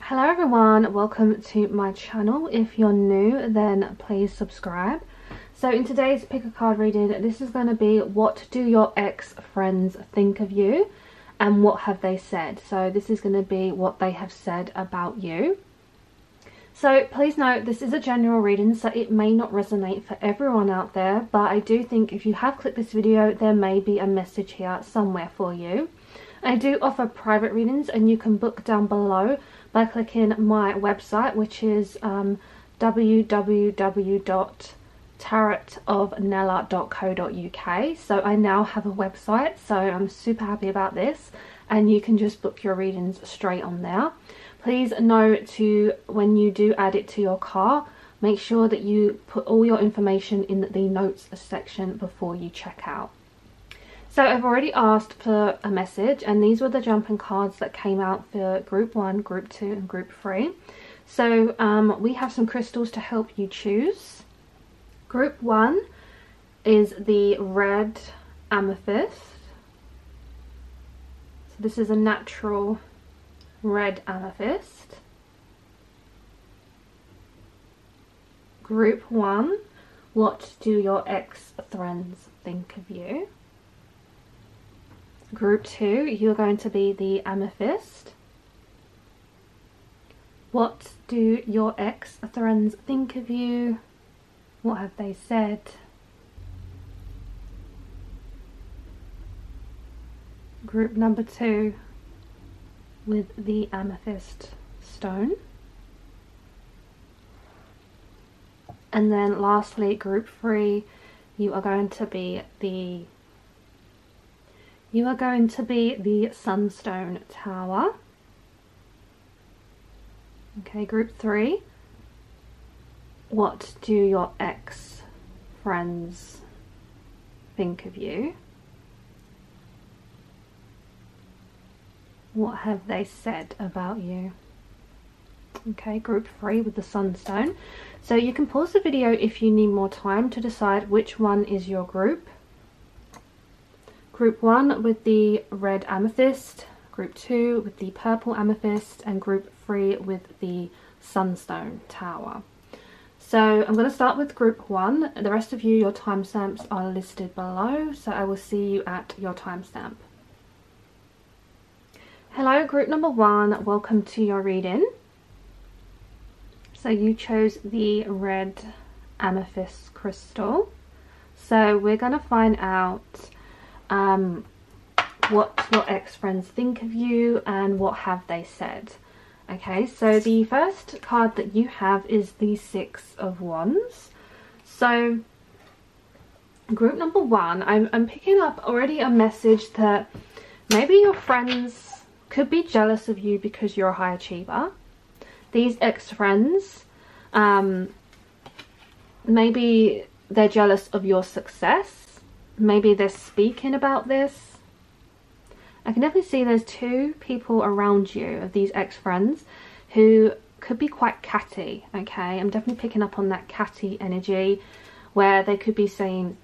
Hello everyone, welcome to my channel. If you're new, then please subscribe. So in today's pick a card reading, this is going to be what do your ex-friends think of you and what have they said. So this is going to be what they have said about you. So please note this is a general reading, so it may not resonate for everyone out there, but I do think if you have clicked this video, there may be a message here somewhere for you. I do offer private readings and you can book down below by clicking my website, which is www.tarotofnella.co.uk. so I now have a website, so I'm super happy about this, and you can just book your readings straight on there. Please note to, when you do add it to your cart, make sure that you put all your information in the notes section before you check out. So I've already asked for a message, and these were the jumping cards that came out for group 1, group 2 and group 3. So we have some crystals to help you choose. Group 1 is the red amethyst. So this is a natural red amethyst. Group 1, what do your ex-friends think of you? Group 2, you're going to be the amethyst. What do your ex-friends think of you? What have they said? Group number 2 with the amethyst stone. And then lastly, group 3, you are going to be the Sunstone Tower. Okay, group 3. What do your ex-friends think of you? What have they said about you? Okay, group 3 with the Sunstone. So you can pause the video if you need more time to decide which one is your group. Group 1 with the red amethyst, group 2 with the purple amethyst, and group 3 with the Sunstone Tower. So I'm going to start with group 1. The rest of you, your timestamps are listed below, so I will see you at your timestamp. Hello group number 1, welcome to your reading. So you chose the red amethyst crystal. So we're going to find out what your ex-friends think of you and what have they said. Okay, so the first card that you have is the Six of Wands. So group number 1, I'm picking up already a message that maybe your friends could be jealous of you because you're a high achiever. These ex-friends, maybe they're jealous of your success. Maybe they're speaking about this. I can definitely see there's 2 people around you of these ex-friends who could be quite catty, okay? I'm definitely picking up on that catty energy where they could be saying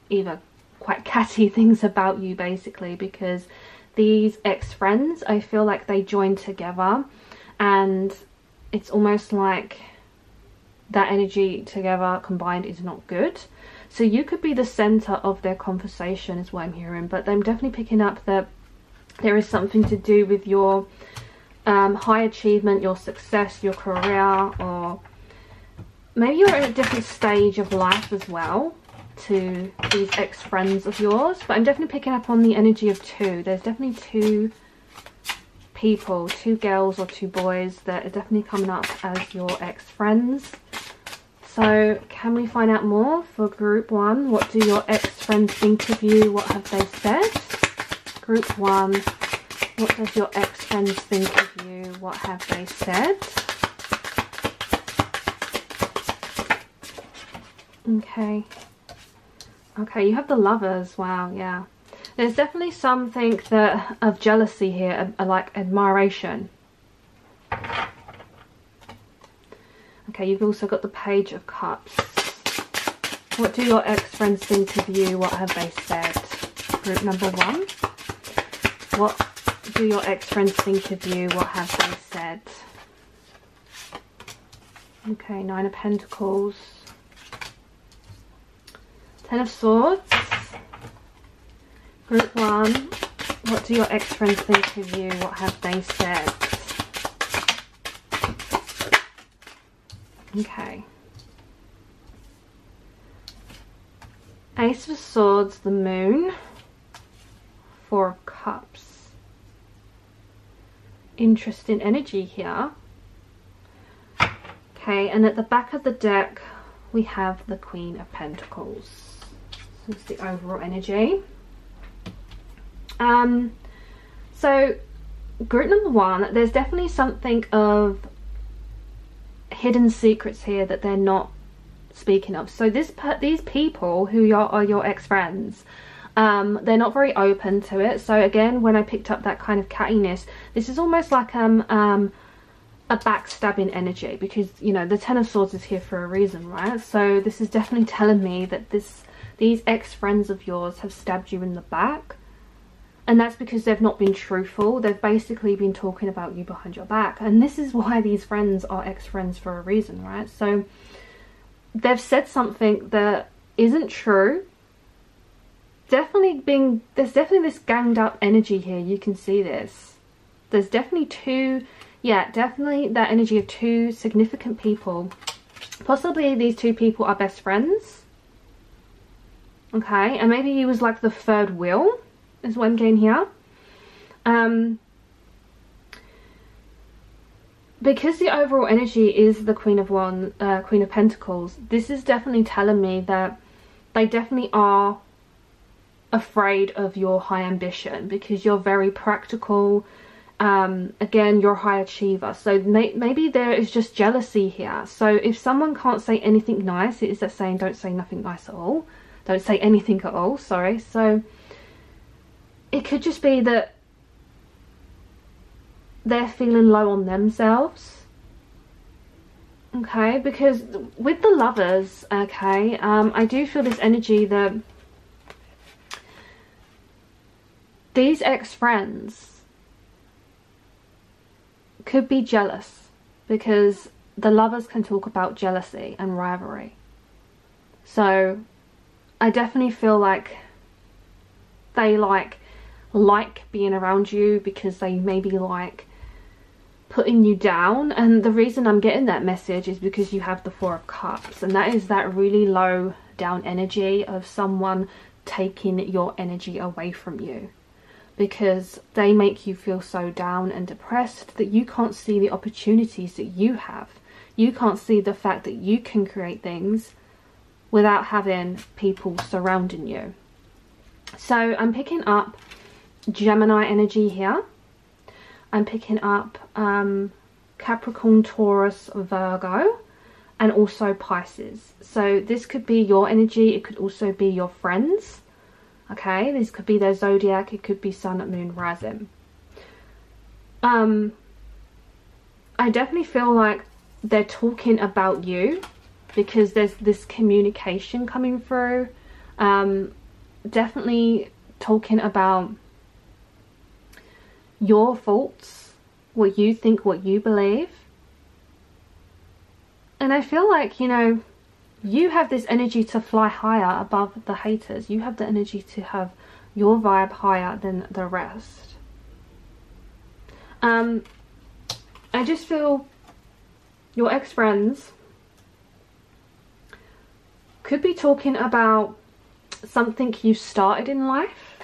either quite catty things about you basically, because these ex-friends, I feel like they join together and it's almost like that energy together combined is not good. So you could be the center of their conversation is what I'm hearing, but I'm definitely picking up that there is something to do with your high achievement, your success, your career, or maybe you're at a different stage of life as well to these ex-friends of yours. But I'm definitely picking up on the energy of 2. There's definitely 2 people, 2 girls or 2 boys that are definitely coming up as your ex-friends. So can we find out more for group 1? What do your ex-friends think of you? What have they said? Group 1, what does your ex-friends think of you? What have they said? Okay. Okay, you have the Lovers. Wow, yeah. There's definitely something that of jealousy here, like admiration. Okay, you've also got the Page of Cups. What do your ex-friends think of you? What have they said? Group number 1. What do your ex-friends think of you? What have they said? Okay, Nine of Pentacles. Ten of Swords. Group 1. What do your ex-friends think of you? What have they said? Okay. Ace of Swords, the Moon. Four of Cups. Interesting energy here. Okay, and at the back of the deck we have the Queen of Pentacles. This is the overall energy. So group number 1, there's definitely something of hidden secrets here that they're not speaking of. So these people who are your ex-friends, they're not very open to it. So again, when I picked up that kind of cattiness, this is almost like a backstabbing energy, because you know the Ten of Swords is here for a reason, right? So this is definitely telling me that these ex-friends of yours have stabbed you in the back, and that's because they've not been truthful. They've basically been talking about you behind your back, and this is why these friends are ex-friends for a reason, right? So they've said something that isn't true. There's definitely this ganged up energy here. You can see this. There's definitely definitely that energy of two significant people. Possibly these two people are best friends. Okay, and maybe he was like the third wheel, is what I'm getting here. Because the overall energy is the Queen of Pentacles, this is definitely telling me that they definitely are afraid of your high ambition, because you're very practical. Again, you're a high achiever, so maybe there is just jealousy here. So if someone can't say anything nice, it is that saying, don't say nothing nice at all, don't say anything at all, sorry. So it could just be that they're feeling low on themselves. Okay, because with the Lovers, okay, I do feel this energy that these ex-friends could be jealous, because the Lovers can talk about jealousy and rivalry. So I definitely feel like they like being around you, because they maybe like putting you down. And the reason I'm getting that message is because you have the Four of Cups, and that is that really low down energy of someone taking your energy away from you, because they make you feel so down and depressed that you can't see the opportunities that you have. You can't see the fact that you can create things without having people surrounding you. So I'm picking up Gemini energy here. I'm picking up Capricorn, Taurus, Virgo, and also Pisces. So this could be your energy. It could also be your friends. Okay, this could be their zodiac. It could be sun, moon, rising. I definitely feel like they're talking about you, because there's this communication coming through. Definitely talking about your faults, what you think, what you believe. And I feel like, you know, you have this energy to fly higher above the haters. You have the energy to have your vibe higher than the rest. I just feel your ex-friends could be talking about something you started in life.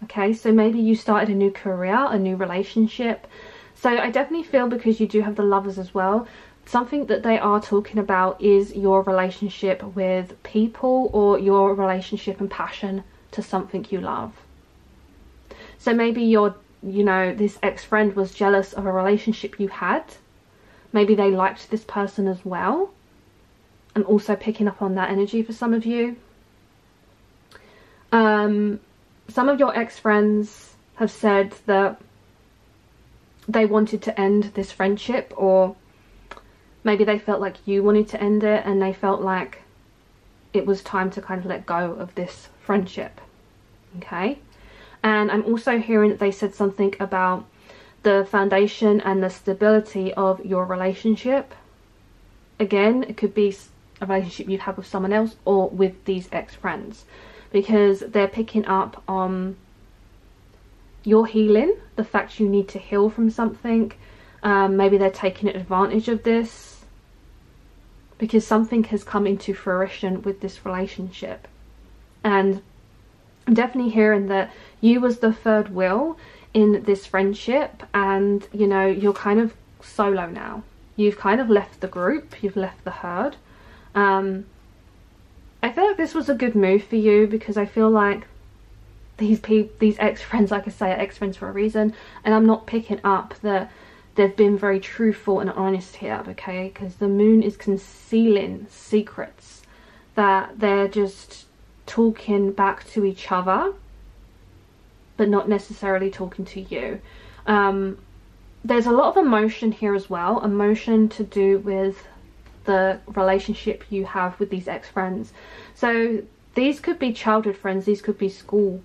Okay, so maybe you started a new career, a new relationship. So I definitely feel, because you do have the Lovers as well, something that they are talking about is your relationship with people, or your relationship and passion to something you love. So maybe you're, you know, this ex-friend was jealous of a relationship you had. Maybe they liked this person as well. I'm also picking up on that energy for some of you. Some of your ex-friends have said that they wanted to end this friendship, or maybe they felt like you wanted to end it, and they felt like it was time to kind of let go of this friendship. Okay, and I'm also hearing that they said something about the foundation and the stability of your relationship. again, it could be a relationship you've had with someone else or with these ex-friends, because they're picking up on your healing, the fact you need to heal from something. Maybe they're taking advantage of this because something has come into fruition with this relationship. And I'm definitely hearing that you was the third wheel in this friendship, and you know, you're kind of solo now. You've kind of left the group, you've left the herd. I feel like this was a good move for you, because I feel like these ex-friends, like I say, are ex-friends for a reason, and I'm not picking up that they've been very truthful and honest here, okay? Because the moon is concealing secrets, that they're just talking back to each other but not necessarily talking to you. There's a lot of emotion here as well, emotion to do with the relationship you have with these ex-friends. So these could be childhood friends, these could be school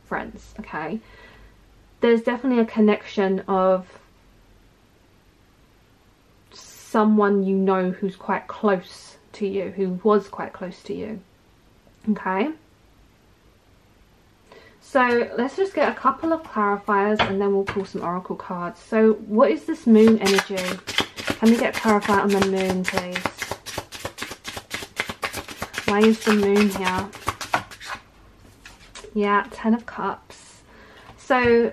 friends, okay? There's definitely a connection of someone you know who's quite close to you, who was quite close to you, okay? So let's just get a couple of clarifiers and then we'll pull some oracle cards. So what is this moon energy? Can we get a clarifier on the moon, please? Why is the moon here? Yeah, 10 of Cups. So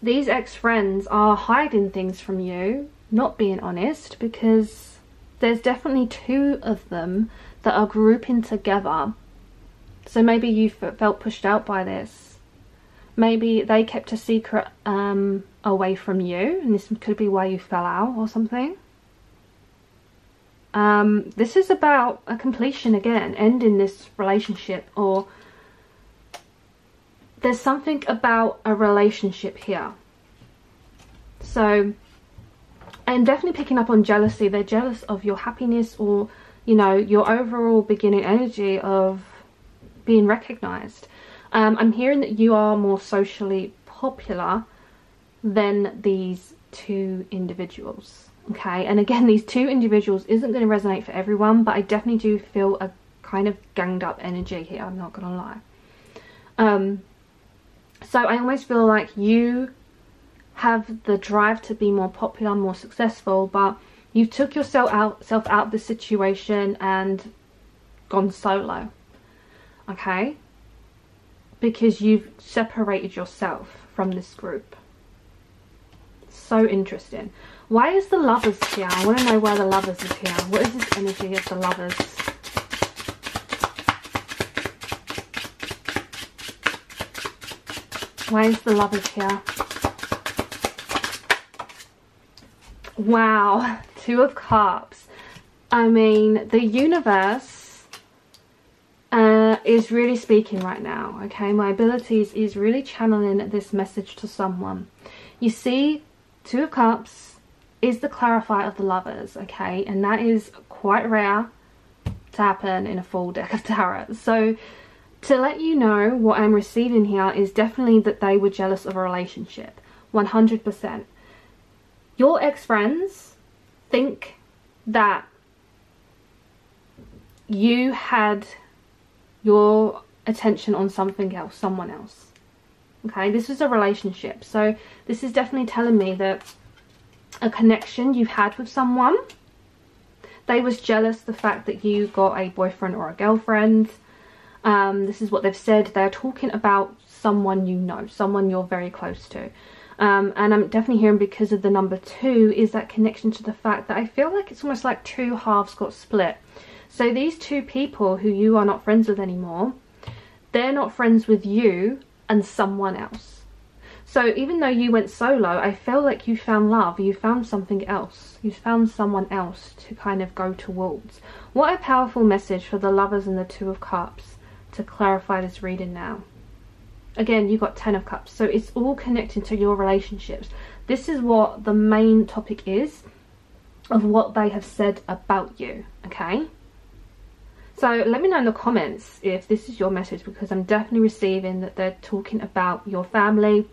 these ex-friends are hiding things from you, not being honest, because there's definitely two of them that are grouping together. So maybe you felt pushed out by this. Maybe they kept a secret away from you, and this could be why you fell out or something. This is about a completion again, ending this relationship, or there's something about a relationship here. So I'm definitely picking up on jealousy. They're jealous of your happiness, or you know, your overall beginning energy of being recognized. I'm hearing that you are more socially popular than these two individuals, okay? And again, these two individuals isn't going to resonate for everyone, but I definitely do feel a kind of ganged up energy here, I'm not gonna lie. So I almost feel like you have the drive to be more popular, more successful, but you took yourself out of the situation and gone solo, okay? Because you've separated yourself from this group. So interesting. Why is the Lovers here? I want to know why the Lovers is here. What is this energy of the Lovers? Why is the Lovers here? Wow, 2 of Cups. I mean, the universe is really speaking right now, okay? My abilities is really channeling this message to someone. You see, 2 of Cups is the clarifier of the Lovers, okay? And that is quite rare to happen in a full deck of tarot. So to let you know, what I'm receiving here is definitely that they were jealous of a relationship, 100%. Your ex-friends think that you had your attention on something else, someone else, okay? This is a relationship, so this is definitely telling me that a connection you had with someone, they was jealous the fact that you got a boyfriend or a girlfriend. This is what they've said. They're talking about someone you know, someone you're very close to, and I'm definitely hearing, because of the number 2, is that connection to the fact that I feel like it's almost like 2 halves got split. So these 2 people who you are not friends with anymore, they're not friends with you and someone else. So even though you went solo, I feel like you found love, you found something else, you found someone else to kind of go towards. What a powerful message for the Lovers and the 2 of Cups to clarify this reading now. Again, you got 10 of Cups, so it's all connected to your relationships. This is what the main topic is of what they have said about you, okay? So let me know in the comments if this is your message, because I'm definitely receiving that they're talking about your family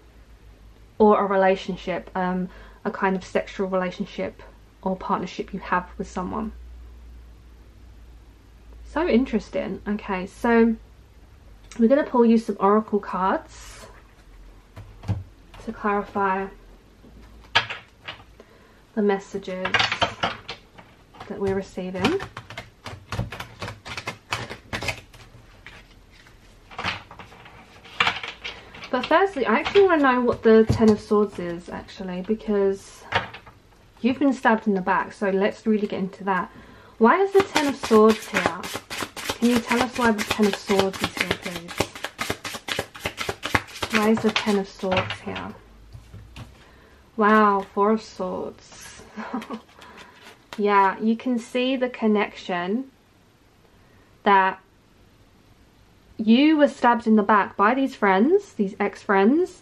or a relationship, a kind of sexual relationship or partnership you have with someone. So interesting. Okay, so we're going to pull you some oracle cards to clarify the messages that we're receiving. But firstly, I actually want to know what the Ten of Swords is, actually, because you've been stabbed in the back, so let's really get into that. Why is the Ten of Swords here? Can you tell us why the Ten of Swords is here, please? Why is the Ten of Swords here? Wow, Four of Swords. Yeah, you can see the connection that you were stabbed in the back by these friends, these ex-friends,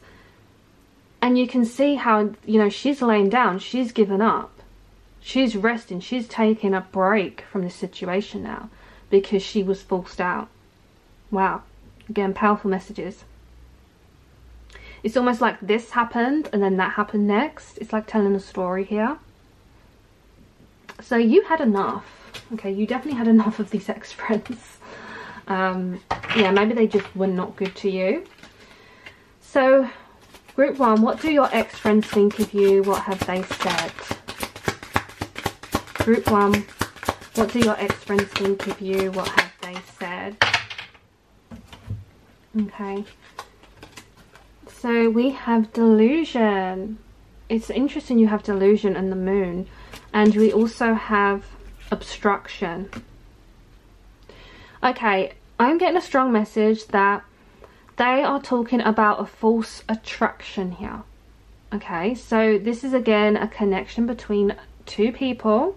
and you can see how, you know, she's laying down, she's given up, she's resting, she's taking a break from this situation now because she was forced out. Wow, again, powerful messages. It's almost like this happened and then that happened next. It's like telling a story here. So you had enough. Okay, you definitely had enough of these ex-friends. Yeah, maybe they just were not good to you. So, group 1, what do your ex-friends think of you? What have they said? Group 1, what do your ex-friends think of you? What have they said? Okay. So, we have delusion. It's interesting you have delusion and the moon. And we also have obstruction. Okay, I'm getting a strong message that they are talking about a false attraction here. Okay, so this is again a connection between two people.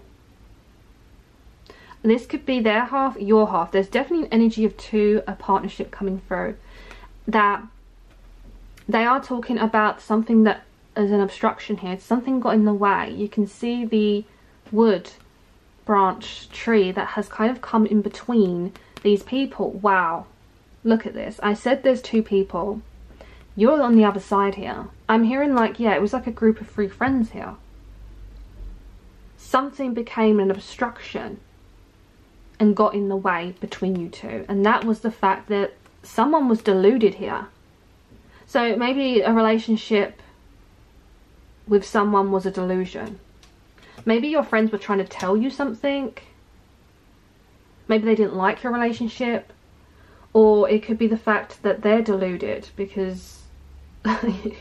This could be their half, your half. There's definitely an energy of two, a partnership coming through. That they are talking about something that is an obstruction here. Something got in the way. You can see the wood branch tree that has kind of come in between these people. Wow, look at this. I said there's two people. You're on the other side here. I'm hearing like, yeah, it was like a group of 3 friends here. Something became an obstruction and got in the way between you two, and that was the fact that someone was deluded here. So maybe a relationship with someone was a delusion. Maybe your friends were trying to tell you something. Maybe they didn't like your relationship. Or it could be the fact that they're deluded, because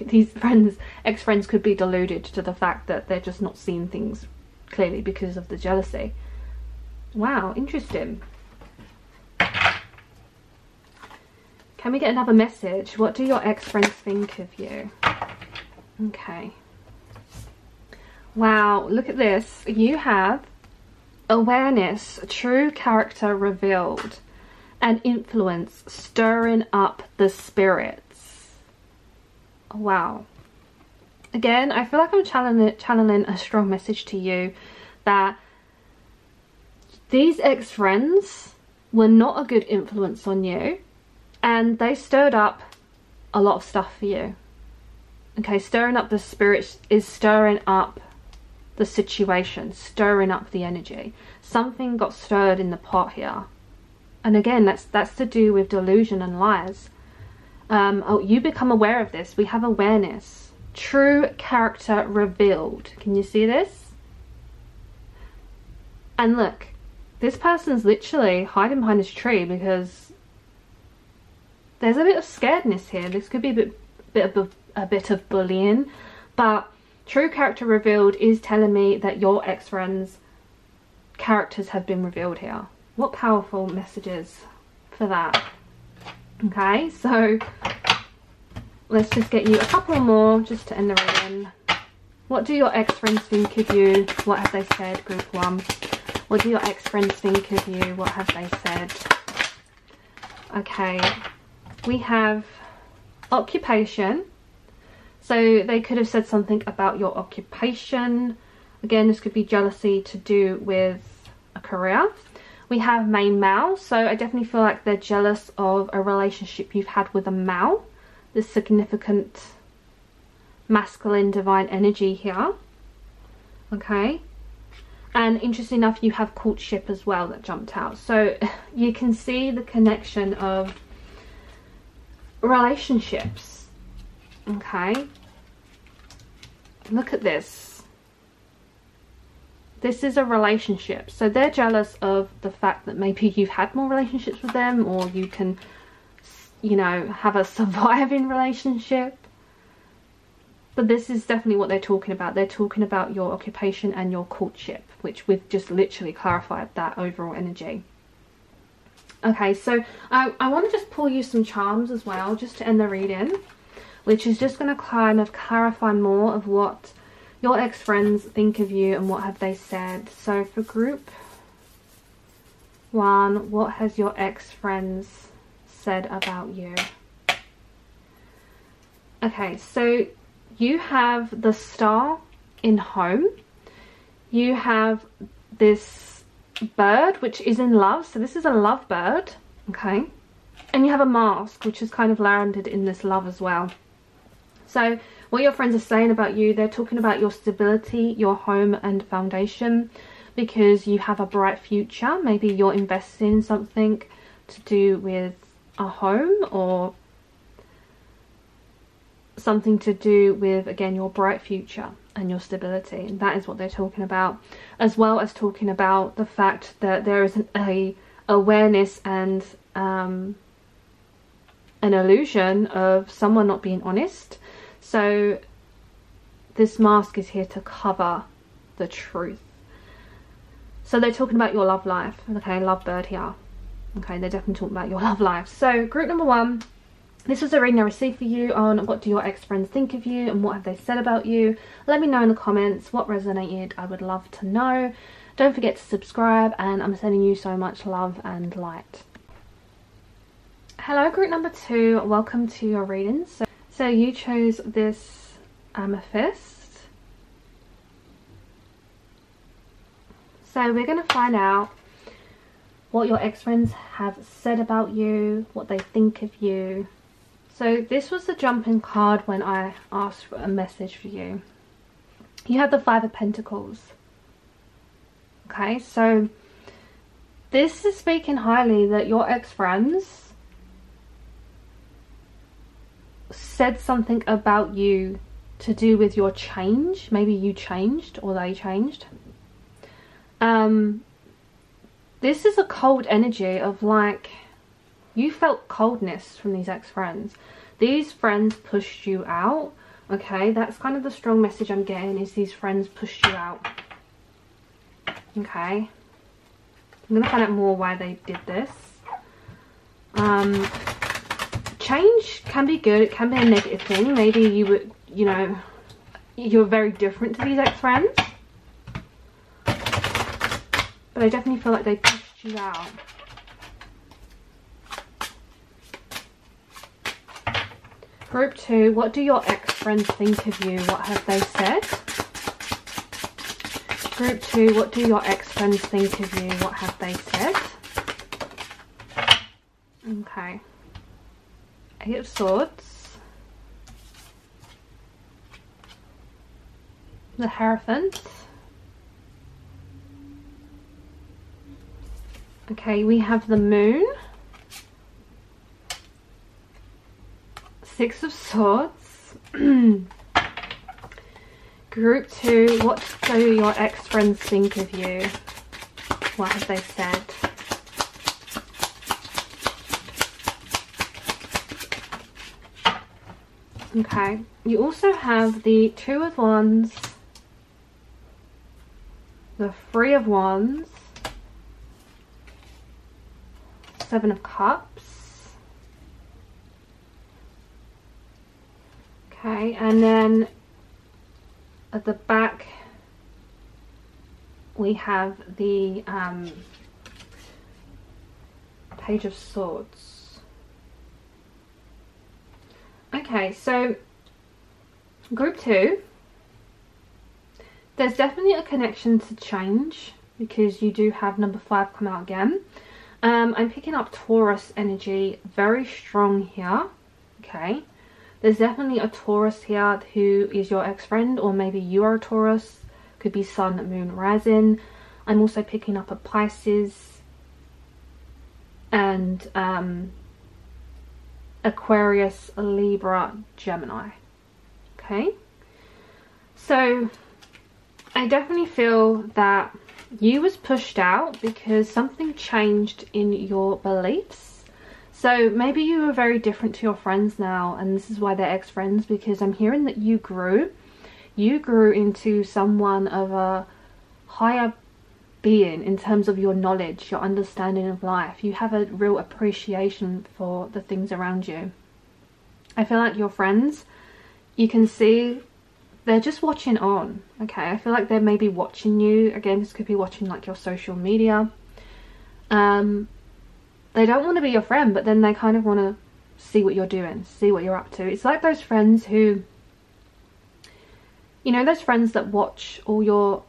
these friends, ex-friends, could be deluded to the fact that they're just not seeing things clearly because of the jealousy. Wow, interesting. Can we get another message? What do your ex-friends think of you? Okay. Wow, look at this. You have awareness, true character revealed, and influence stirring up the spirits. Wow. Again, I feel like I'm channeling a strong message to you that these ex-friends were not a good influence on you, and they stirred up a lot of stuff for you. Okay, stirring up the spirits is stirring up the situation, stirring up the energy. Something got stirred in the pot here. And again, that's to do with delusion and lies. Oh, you become aware of this. We have awareness. True character revealed. Can you see this? And look, this person's literally hiding behind this tree because there's a bit of scaredness here. This could be a bit of bullying, but true character revealed is telling me that your ex-friends' characters have been revealed here. What powerful messages for that. Okay, so let's just get you a couple more just to end the reading. What do your ex-friends think of you? What have they said, group 1? What do your ex-friends think of you? What have they said? Okay, we have occupation. So they could have said something about your occupation. Again, this could be jealousy to do with a career. We have main male. So I definitely feel like they're jealous of a relationship you've had with a male. This significant masculine divine energy here. Okay. And interesting enough, you have courtship as well that jumped out. So you can see the connection of relationships. Okay, look at this. This is a relationship. So they're jealous of the fact that maybe you've had more relationships with them, or you can, you know, have a surviving relationship. But this is definitely what they're talking about. They're talking about your occupation and your courtship, which we've just literally clarified that overall energy. Okay, so I want to just pull you some charms as well, just to end the reading, which is just going to kind of clarify more of what your ex-friends think of you and what have they said. So for group 1, what has your ex-friends said about you? Okay, so you have the Star in home. You have this bird, which is in love. So this is a love bird, okay? And you have a mask, which is kind of landed in this love as well. So what your friends are saying about you, they're talking about your stability, your home and foundation, because you have a bright future. Maybe you're investing in something to do with a home, or something to do with, again, your bright future and your stability. And that is what they're talking about, as well as talking about the fact that there is a awareness and an illusion of someone not being honest. So this mask is here to cover the truth. So they're talking about your love life. Okay, lovebird here. Okay, they're definitely talking about your love life. So group number 1, this was a reading I received for you on what do your ex-friends think of you and what have they said about you. Let me know in the comments what resonated. I would love to know. Don't forget to subscribe, and I'm sending you so much love and light. Hello group number 2, welcome to your readings. So you chose this amethyst. So we're going to find out what your ex-friends have said about you, what they think of you. So this was the jumping card when I asked for a message for you. You have the 5 of Pentacles. Okay, so this is speaking highly that your ex-friends said something about you to do with your change. Maybe you changed or they changed. This is a cold energy of, like, you felt coldness from these ex-friends. These friends pushed you out. Okay, that's kind of the strong message I'm getting, is these friends pushed you out. Okay, I'm going to find out more why they did this. Change can be good, it can be a negative thing. Maybe you were, you know, you're very different to these ex-friends. But I definitely feel like they pushed you out. Group 2, what do your ex-friends think of you? What have they said? Group 2, what do your ex-friends think of you? What have they said? Okay. 8 of Swords. The Hierophant. Okay, we have the Moon. 6 of Swords. Group 2, what do your ex-friends think of you? What have they said? Okay, you also have the 2 of Wands, the 3 of Wands, 7 of Cups. Okay, and then at the back we have the Page of Swords. Okay, so group 2, there's definitely a connection to change, because you do have number 5 come out again. I'm picking up Taurus energy very strong here. Okay, there's definitely a Taurus here who is your ex-friend, or maybe you are a Taurus. Could be Sun, Moon, Rising. I'm also picking up a Pisces and Aquarius, Libra, Gemini. Okay, so I definitely feel that you was pushed out because something changed in your beliefs. So maybe you were very different to your friends now, and this is why they're ex-friends, because I'm hearing that you grew into someone of a higher being in terms of your knowledge, your understanding of life. You have a real appreciation for the things around you. I feel like your friends, you can see they're just watching on. Okay, I feel like they're maybe watching you. Again, this could be watching like your social media. They don't want to be your friend, but then they kind of want to see what you're doing, see what you're up to. It's like those friends who, you know, those friends that watch all your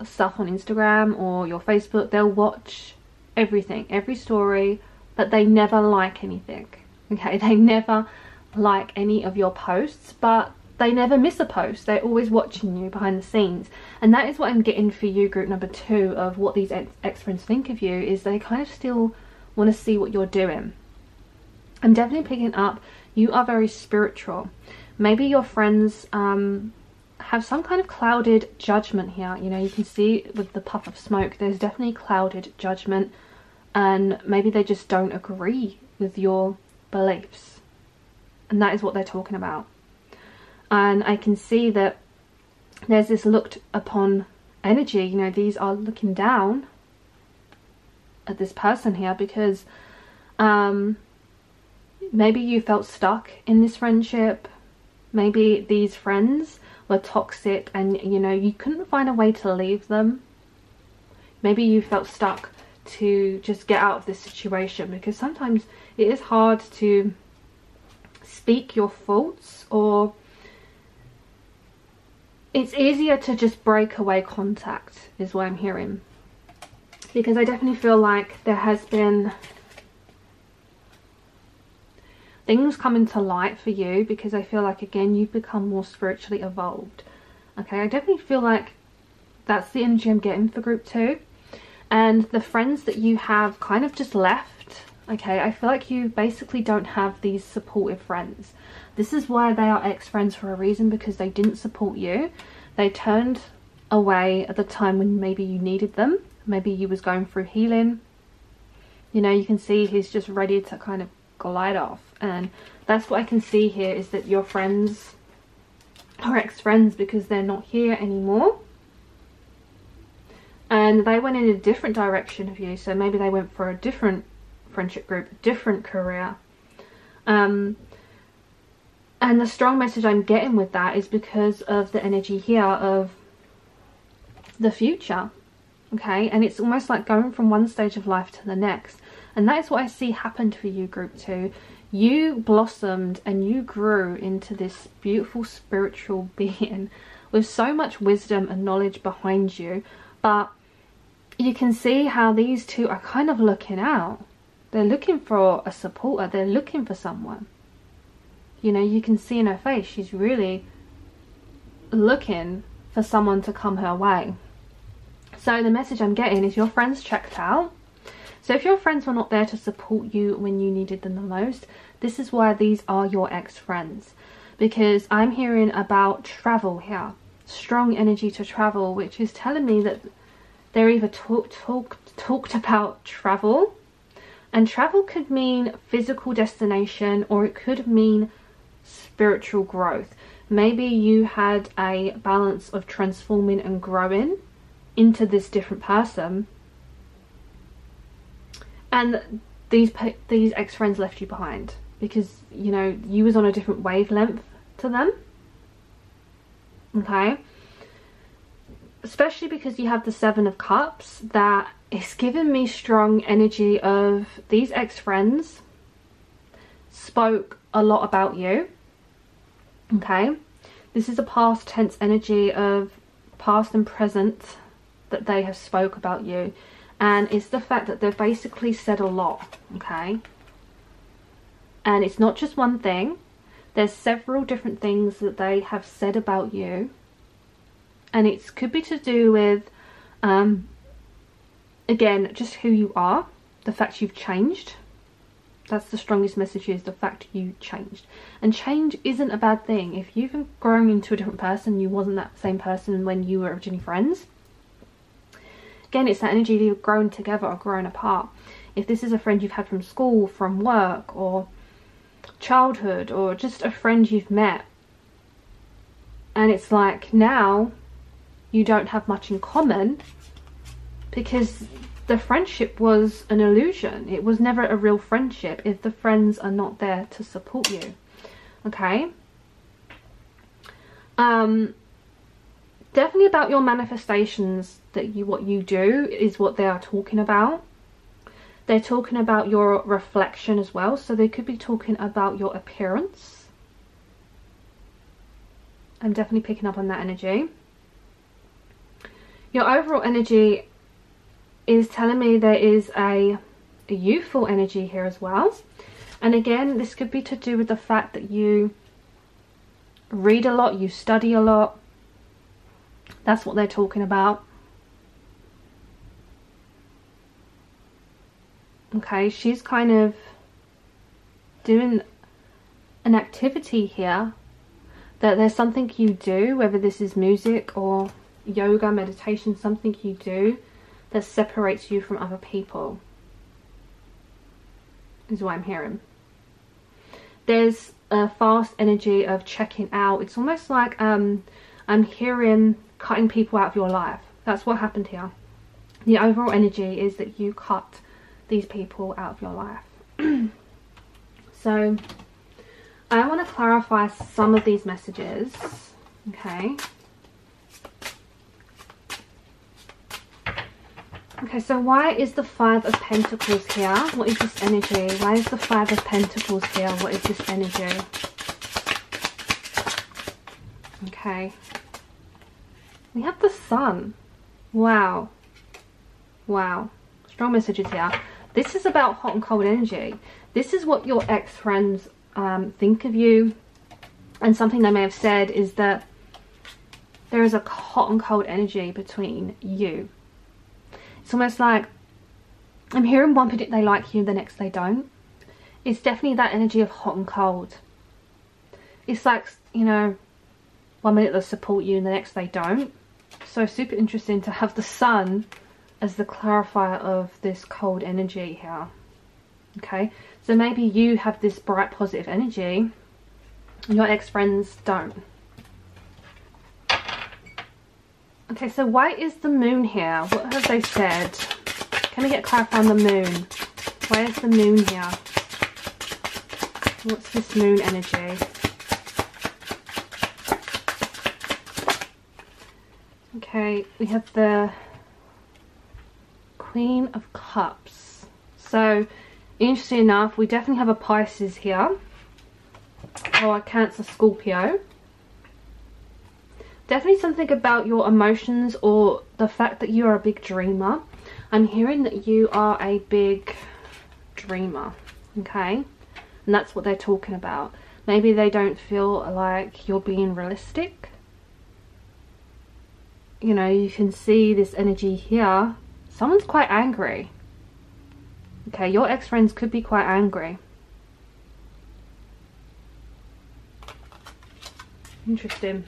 stuff on Instagram or your Facebook. They'll watch everything, every story, but they never like anything. Okay, they never like any of your posts, but they never miss a post. They're always watching you behind the scenes. And that is what I'm getting for you, group number 2, of what these ex-friends think of you, is they kind of still want to see what you're doing. I'm definitely picking up you are very spiritual. Maybe your friends have some kind of clouded judgment here. You know, you can see with the puff of smoke, there's definitely clouded judgment, and maybe they just don't agree with your beliefs, and that is what they're talking about. And I can see that there's this looked upon energy. You know, these are looking down at this person here because maybe you felt stuck in this friendship. Maybe these friends were toxic and, you know, you couldn't find a way to leave them. Maybe you felt stuck to just get out of this situation, because sometimes it is hard to speak your thoughts, or it's easier to just break away contact, is what I'm hearing. Because I definitely feel like there has been things coming to light for you, because I feel like, again, you've become more spiritually evolved. Okay, I definitely feel like that's the energy I'm getting for group 2. And the friends that you have kind of just left, okay, I feel like you basically don't have these supportive friends. This is why they are ex-friends for a reason, because they didn't support you. They turned away at the time when maybe you needed them. Maybe you was going through healing. You know, you can see he's just ready to kind of glide off. And that's what I can see here, is that your friends are ex-friends because they're not here anymore. And they went in a different direction of you. So maybe they went for a different friendship group, different career. And the strong message I'm getting with that is because of the energy here of the future. Okay, and it's almost like going from one stage of life to the next. And that is what I see happened for you, group 2. You blossomed and you grew into this beautiful spiritual being with so much wisdom and knowledge behind you. But you can see how these two are kind of looking out. They're looking for a supporter. They're looking for someone. You know, you can see in her face, she's really looking for someone to come her way. So the message I'm getting is your friends checked out. So if your friends were not there to support you when you needed them the most, this is why these are your ex-friends. Because I'm hearing about travel here. Strong energy to travel, which is telling me that they're either talked about travel. And travel could mean physical destination, or it could mean spiritual growth. Maybe you had a balance of transforming and growing into this different person, and these ex-friends left you behind because, you know, you was on a different wavelength to them. Okay, especially because you have the 7 of Cups. That is giving me strong energy of these ex-friends spoke a lot about you. Okay, this is a past tense energy of past and present that they have spoke about you, and it's the fact that they've basically said a lot. Okay, and it's not just one thing. There's several different things that they have said about you, and it could be to do with again, just who you are, the fact you've changed. That's the strongest message, is the fact you changed. And change isn't a bad thing. If you've grown into a different person, you wasn't that same person when you were originally friends. Again, it's that energy that you've grown together or grown apart. If this is a friend you've had from school, from work, or childhood, or just a friend you've met, and it's like now you don't have much in common because the friendship was an illusion. It was never a real friendship if the friends are not there to support you. Okay? Definitely about your manifestations, that what you do is what they are talking about. They're talking about your reflection as well, so they could be talking about your appearance. I'm definitely picking up on that energy. Your overall energy is telling me there is a youthful energy here as well. And again, this could be to do with the fact that you read a lot, you study a lot. That's what they're talking about. Okay, she's kind of doing an activity here, that there's something you do, whether this is music or yoga, meditation, something you do that separates you from other people, is what I'm hearing. There's a fast energy of checking out. It's almost like I'm hearing cutting people out of your life. That's what happened here. The overall energy is that you cut these people out of your life. So I want to clarify some of these messages. Okay. Okay, so why is the Five of Pentacles here? What is this energy? Why is the Five of Pentacles here? What is this energy? Okay. We have the Sun. Wow. Wow. Strong messages here. This is about hot and cold energy. This is what your ex-friends think of you. And something they may have said is that there is a hot and cold energy between you. It's almost like I'm hearing one minute they like you, the next they don't. It's definitely that energy of hot and cold. It's like, you know, one minute they'll support you and the next they don't. So super interesting to have the Sun as the clarifier of this cold energy here. Okay, so maybe you have this bright positive energy and your ex-friends don't. Okay, so why is the Moon here? What have they said? Can we get clarified on the Moon? Why is the Moon here? What's this Moon energy? Okay, we have the Queen of Cups. So, interesting enough, we definitely have a Pisces here. Or a Cancer, Scorpio. Definitely something about your emotions or the fact that you're a big dreamer. I'm hearing that you are a big dreamer. Okay? And that's what they're talking about. Maybe they don't feel like you're being realistic. You know, you can see this energy here. Someone's quite angry. Okay, your ex-friends could be quite angry. Interesting.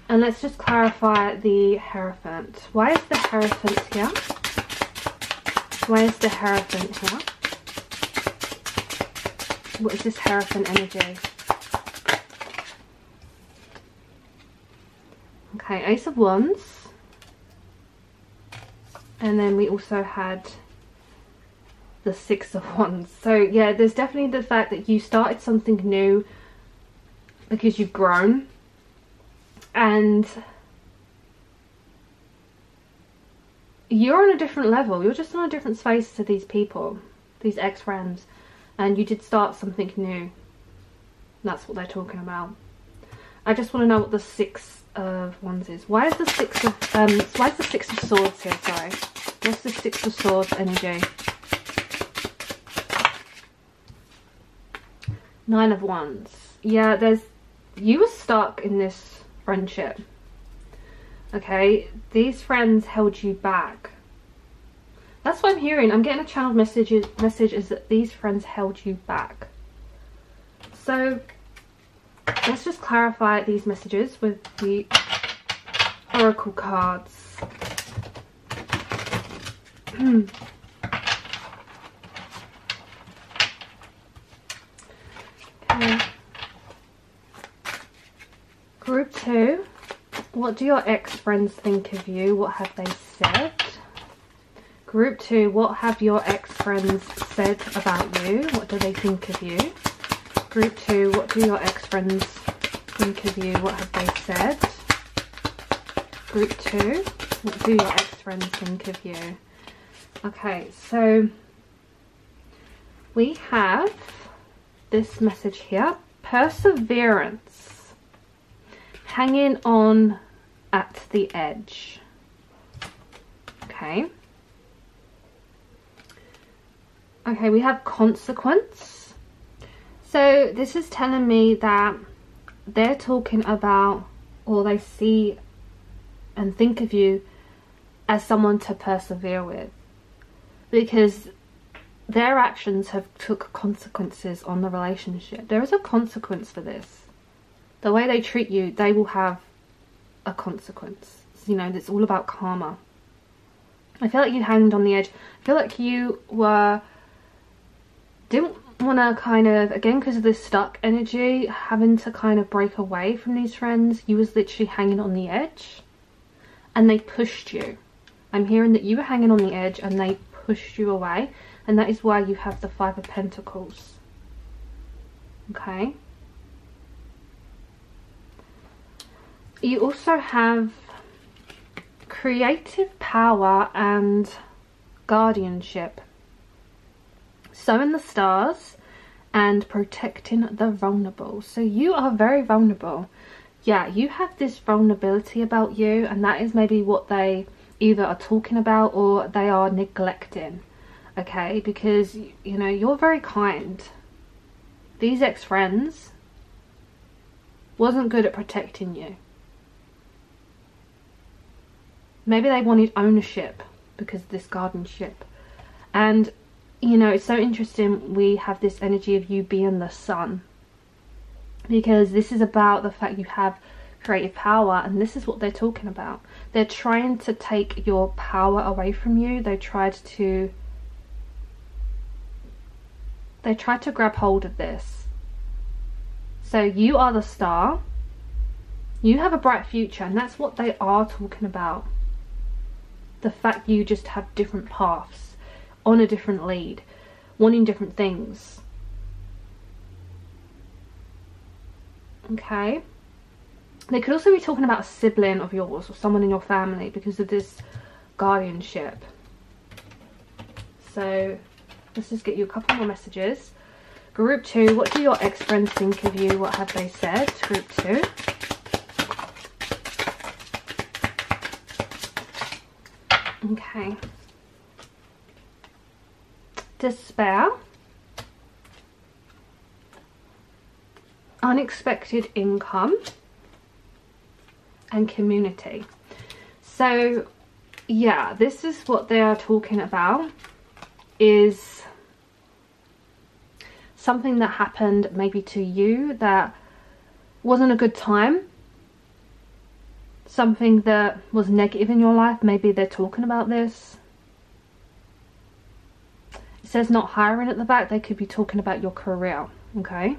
And let's just clarify the Hierophant. Why is the Hierophant here? Why is the Hierophant here? What is this Hierophant energy? Okay, Ace of Wands. And then we also had the Six of Wands. So yeah, there's definitely the fact that you started something new because you've grown. And you're on a different level. You're just on a different space to these people, these ex-friends. And you did start something new. That's what they're talking about. I just want to know what the Six of Wands is. Why is the Six of why is the Six of Swords here? Sorry. What's the Six of Swords energy? Nine of Wands. Yeah, you were stuck in this friendship. Okay, these friends held you back. That's what I'm hearing. I'm getting a channeled message is that these friends held you back. So let's just clarify these messages with the oracle cards. Okay. Group 2. What do your ex-friends think of you? What have they said? Group 2. What have your ex-friends said about you? What do they think of you? Group 2. What do your ex-friends think of you? What have they said? Group 2. What do your ex-friends think of you? Okay, so we have this message here. Perseverance. Hanging on at the edge. Okay. Okay, we have consequence. So this is telling me that they're talking about, or they see and think of you as someone to persevere with, because their actions have took consequences on the relationship. There is a consequence for this. The way they treat you, they will have a consequence. You know, it's all about karma. I feel like you hanged on the edge. I feel like you didn't want to kind of, again, because of this stuck energy, having to kind of break away from these friends. You was literally hanging on the edge and they pushed you. I'm hearing that you were hanging on the edge and they pushed you away, and that is why you have the 5 of Pentacles. Okay. You also have creative power and guardianship. Sowing the stars and protecting the vulnerable. So you are very vulnerable. Yeah, you have this vulnerability about you, and that is maybe what they either are talking about or they are neglecting. Okay, because you know, you're very kind. These ex-friends wasn't good at protecting you. Maybe they wanted ownership because of this guardianship. And you know, it's so interesting we have this energy of you being the sun, because this is about the fact you have creative power, and this is what they're talking about. They're trying to take your power away from you. They tried to grab hold of this. So you are the star. You have a bright future, and that's what they are talking about. The fact you just have different paths, on a different lead, wanting different things. Okay. They could also be talking about a sibling of yours or someone in your family because of this guardianship. So let's just get you a couple more messages. Group 2, what do your ex-friends think of you? What have they said? Group 2. Okay. Despair. Unexpected income. And community. So yeah, this is what they are talking about, is something that happened maybe to you that wasn't a good time, something that was negative in your life. Maybe they're talking about this. It says not hiring at the back. They could be talking about your career. Okay.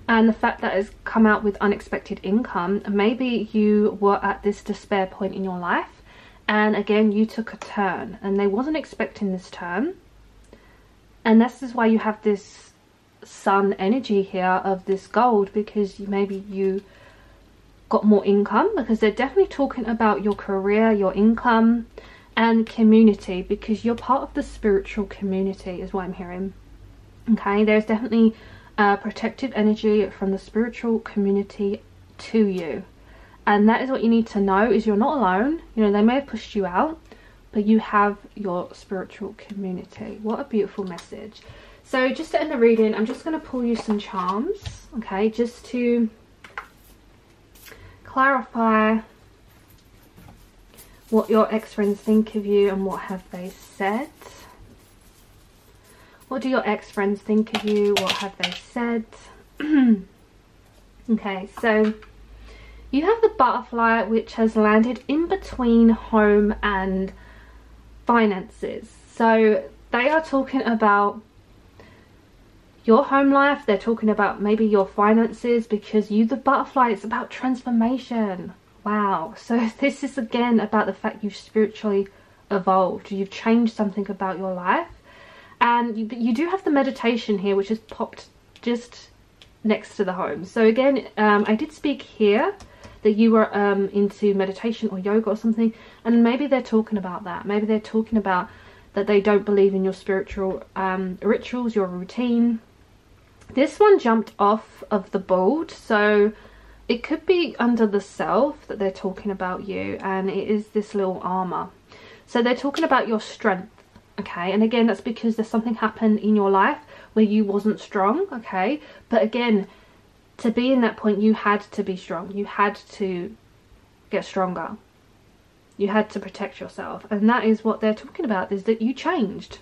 And the fact that it's come out with unexpected income, maybe you were at this despair point in your life, and again you took a turn and they wasn't expecting this turn, and this is why you have this sun energy here of this gold, because maybe you got more income, because they're definitely talking about your career, your income, and community, because you're part of the spiritual community is what I'm hearing. Okay, there's definitely protective energy from the spiritual community to you, and that is what you need to know, is you're not alone. You know, they may have pushed you out, but you have your spiritual community. What a beautiful message. So just to end the reading, I'm just going to pull you some charms, okay, just to clarify what your ex-friends think of you and what have they said. What do your ex-friends think of you? What have they said? Okay, so you have the butterfly, which has landed in between home and finances. So they are talking about your home life. They're talking about maybe your finances, because you, the butterfly, it's about transformation. Wow. So this is again about the fact you've spiritually evolved. You've changed something about your life. And you do have the meditation here, which is popped just next to the home. So again, I did speak here that you were into meditation or yoga or something, and maybe they're talking about that. Maybe they're talking about that they don't believe in your spiritual rituals, your routine. This one jumped off of the board, so it could be under the self that they're talking about you, and it is this little armor. So they're talking about your strength. Okay, and again, that's because there's something happened in your life where you wasn't strong. Okay, but again, to be in that point, you had to be strong. You had to get stronger. You had to protect yourself, and that is what they're talking about, is that you changed.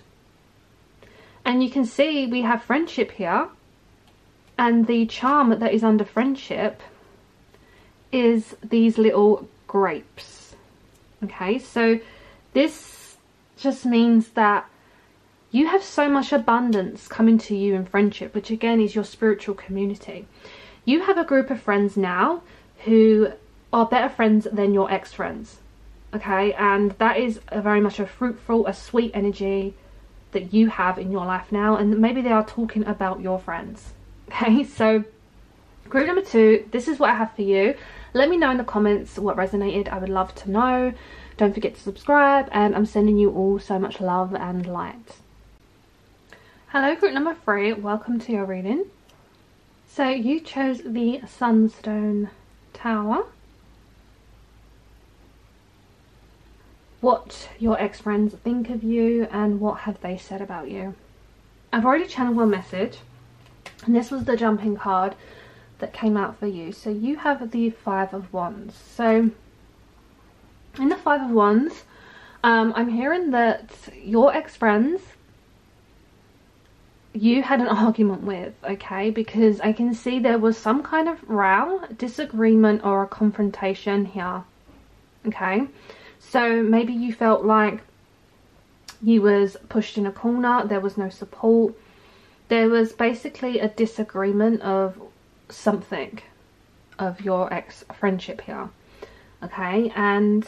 And you can see we have friendship here, and the charm that is under friendship is these little grapes. Okay, so this just means that you have so much abundance coming to you in friendship, which again is your spiritual community. You have a group of friends now who are better friends than your ex-friends. Okay, and that is very much a fruitful, a sweet energy that you have in your life now, and maybe they are talking about your friends. Okay, so group number 2, this is what I have for you. Let me know in the comments what resonated. I would love to know. Don't forget to subscribe, and I'm sending you all so much love and light. Hello, group number 3. Welcome to your reading. So you chose the Sunstone Tower. What your ex-friends think of you and what have they said about you. I've already channeled one message, and this was the jumping card that came out for you. So you have the 5 of Wands. So in the 5 of Wands, I'm hearing that your ex-friends, you had an argument with, okay, because I can see there was some kind of row, disagreement, or a confrontation here. Okay, so maybe you felt like you was pushed in a corner, there was no support, there was basically a disagreement of something of your ex friendship here. Okay, and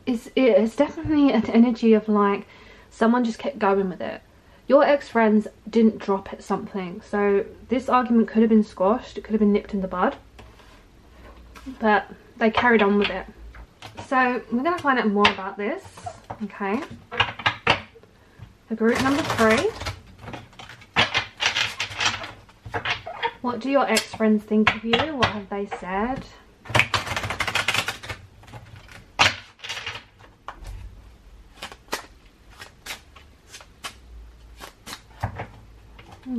it's definitely an energy of like someone just kept going with it. Your ex-friends didn't drop at something, so this argument could have been squashed, it could have been nipped in the bud, but they carried on with it. So we're going to find out more about this. Okay, for group number 3, what do your ex-friends think of you? What have they said?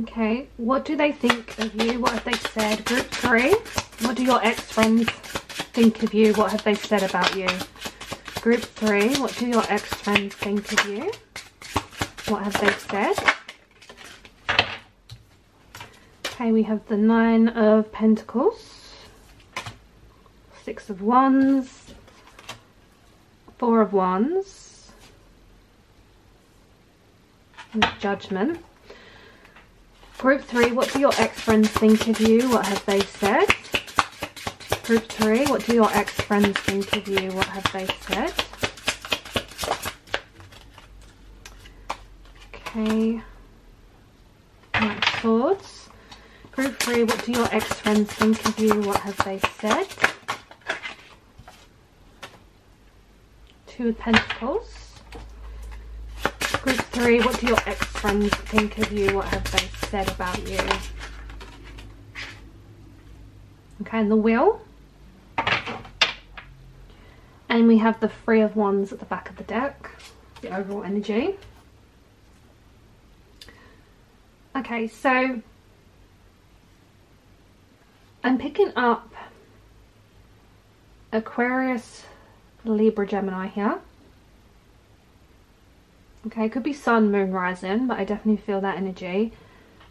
Okay, what do they think of you? What have they said? Group 3, what do your ex-friends think of you? What have they said about you? Group 3, what do your ex-friends think of you? What have they said? Okay, we have the 9 of Pentacles, 6 of Wands, 4 of Wands, and Judgment. Group 3, what do your ex-friends think of you? What have they said? Group 3, what do your ex-friends think of you? What have they said? Okay, Knight of Swords. Group 3, what do your ex-friends think of you? What have they said? 2 of Pentacles. Group 3, what do your ex-friends think of you? What have they said about you? Okay, and the Wheel. And we have the 3 of Wands at the back of the deck, the overall energy. Okay, so I'm picking up Aquarius, Libra, Gemini here. Okay, it could be sun, moon, rising, but I definitely feel that energy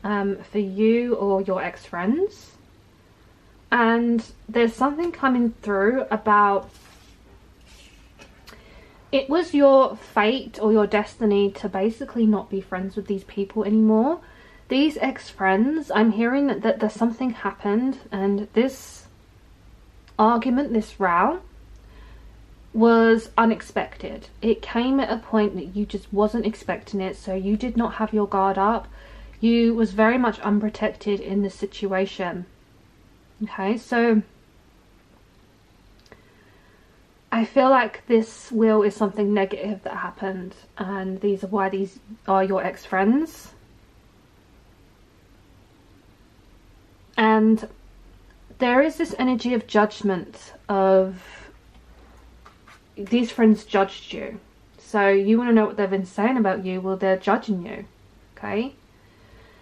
for you or your ex-friends. And there's something coming through about it was your fate or your destiny to basically not be friends with these people anymore. These ex-friends, I'm hearing that there's something happened, and this argument, this row, was unexpected. It came at a point that you just wasn't expecting it, so you did not have your guard up. You was very much unprotected in the situation. Okay, so I feel like this wheel is something negative that happened, and these are why these are your ex-friends. And there is this energy of judgment of these friends judged you. So you want to know what they've been saying about you. Well, they're judging you. Okay.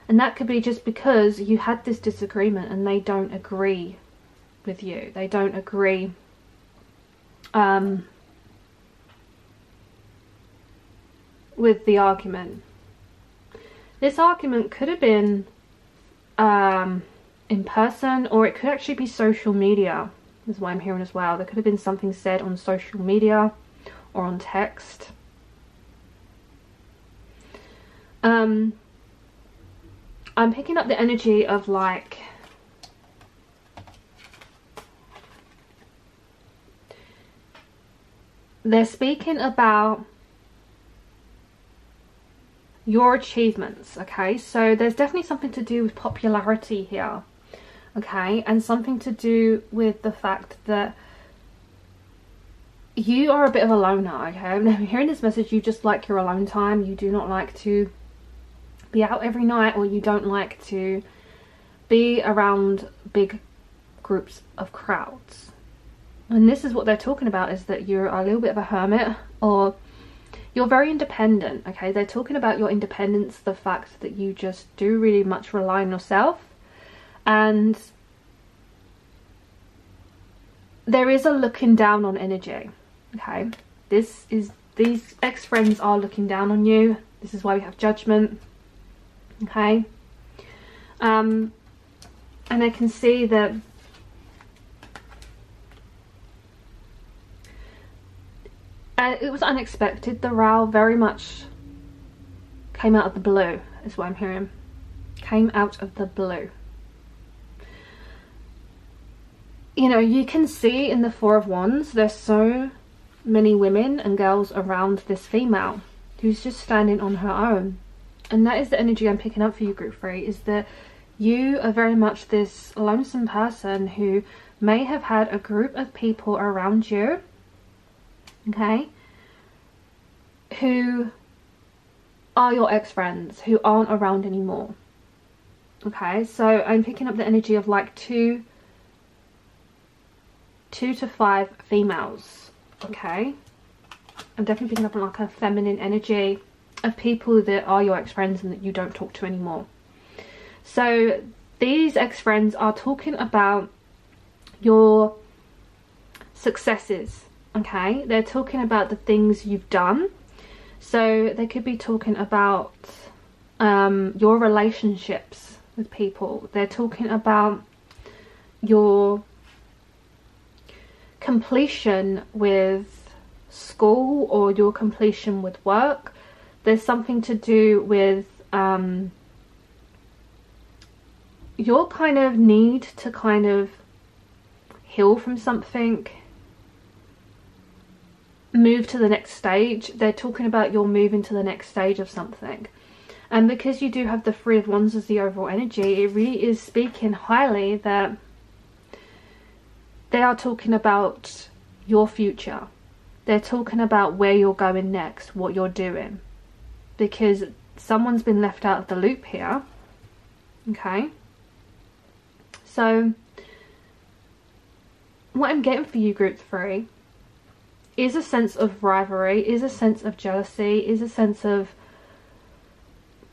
And that could be just because you had this disagreement and they don't agree with you. They don't agree with the argument. This argument could have been in person, or it could actually be social media, is what I'm hearing as well. There could have been something said on social media or on text. I'm picking up the energy of like they're speaking about your achievements. Okay, so there's definitely something to do with popularity here. Okay, and something to do with the fact that you are a bit of a loner. Okay, I'm hearing this message, you just like your alone time. You do not like to be out every night, or you don't like to be around big groups of crowds. And this is what they're talking about, is that you're a little bit of a hermit, or you're very independent. Okay, they're talking about your independence, the fact that you just do really much rely on yourself. And there is a looking down on energy. Okay, these ex-friends are looking down on you. This is why we have judgment. Okay, and I can see that it was unexpected. The row very much came out of the blue, is what I'm hearing. Came out of the blue. You know, you can see in the Four of Wands, there's so many women and girls around this female who's just standing on her own. And that is the energy I'm picking up for you, Group 3, is that you are very much this lonesome person who may have had a group of people around you, okay, who are your ex-friends, who aren't around anymore. Okay, so I'm picking up the energy of like two to five females. Okay, I'm definitely picking up on like a feminine energy of people that are your ex-friends and that you don't talk to anymore. So these ex-friends are talking about your successes. Okay, they're talking about the things you've done. So they could be talking about your relationships with people. They're talking about your completion with school or your completion with work. There's something to do with your kind of need to kind of heal from something, move to the next stage. They're talking about your moving to the next stage of something. And because you do have the Three of Wands as the overall energy, it really is speaking highly that they are talking about your future. They're talking about where you're going next, what you're doing. Because someone's been left out of the loop here. Okay. So what I'm getting for you, Group 3, is a sense of rivalry, is a sense of jealousy, is a sense of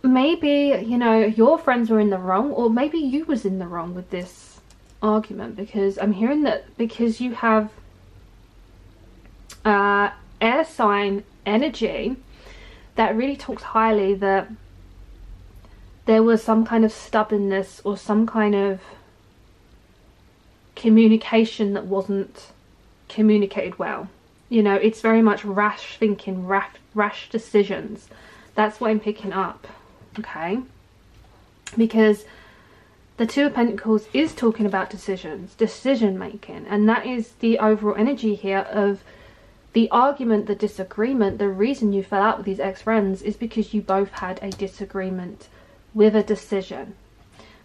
maybe, you know, your friends were in the wrong, or maybe you was in the wrong with this argument. Because I'm hearing that because you have air sign energy that really talks highly that there was some kind of stubbornness or some kind of communication that wasn't communicated well. You know, it's very much rash thinking, rash decisions. That's what I'm picking up, okay? Because the Two of Pentacles is talking about decisions, decision making, and that is the overall energy here of the argument, the disagreement. The reason you fell out with these ex-friends is because you both had a disagreement with a decision,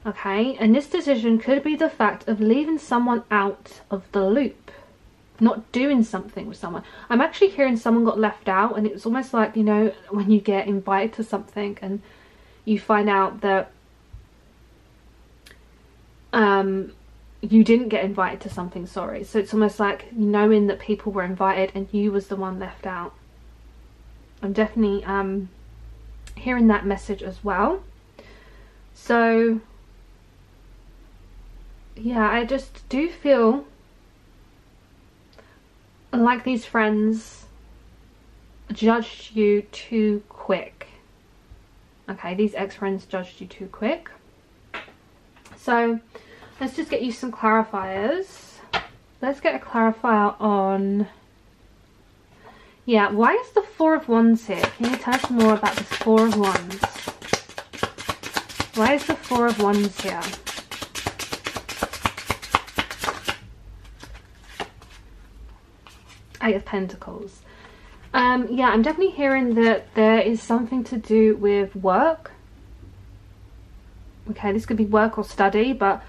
okay? And this decision could be the fact of leaving someone out of the loop, not doing something with someone. I'm actually hearing someone got left out, and it's almost like, you know, when you get invited to something and you find out that you didn't get invited to something, sorry. So it's almost like knowing that people were invited and you was the one left out. I'm definitely hearing that message as well. So yeah, I just do feel like these friends judged you too quick. Okay, these ex-friends judged you too quick. So let's just get you some clarifiers. Let's get a clarifier on, yeah, why is the Four of Wands here? Can you tell us more about this Four of Wands? Why is the Four of Wands here? Eight of Pentacles. Yeah, I'm definitely hearing that there is something to do with work. Okay, this could be work or study, but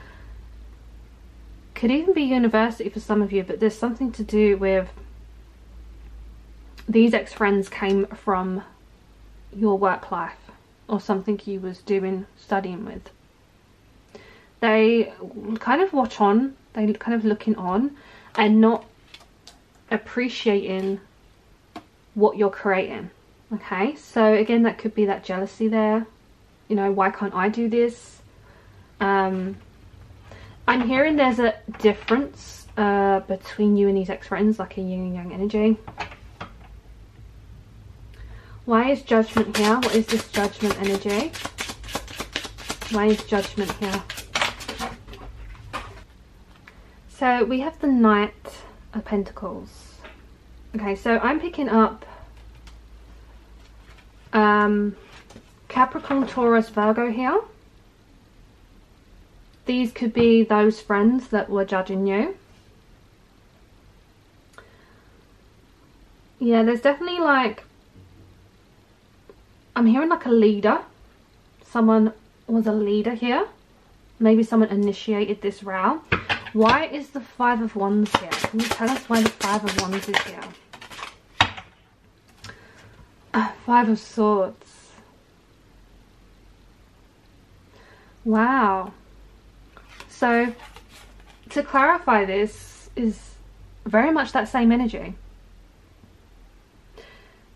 could even be university for some of you. But there's something to do with these ex-friends came from your work life or something you was doing, studying with. They kind of watch on, they kind of looking on and not appreciating what you're creating. Okay, so again, that could be that jealousy there. You know, why can't I do this? I'm hearing there's a difference between you and these ex-friends, like a yin and yang energy. Why is Judgment here? What is this Judgment energy? Why is Judgment here? So we have the Knight of Pentacles. Okay, so I'm picking up Capricorn, Taurus, Virgo here. These could be those friends that were judging you. Yeah, there's definitely like, I'm hearing like a leader. Someone was a leader here. Maybe someone initiated this row. Why is the Five of Wands here? Can you tell us why the Five of Wands is here? Five of Swords. Wow. So to clarify, this is very much that same energy.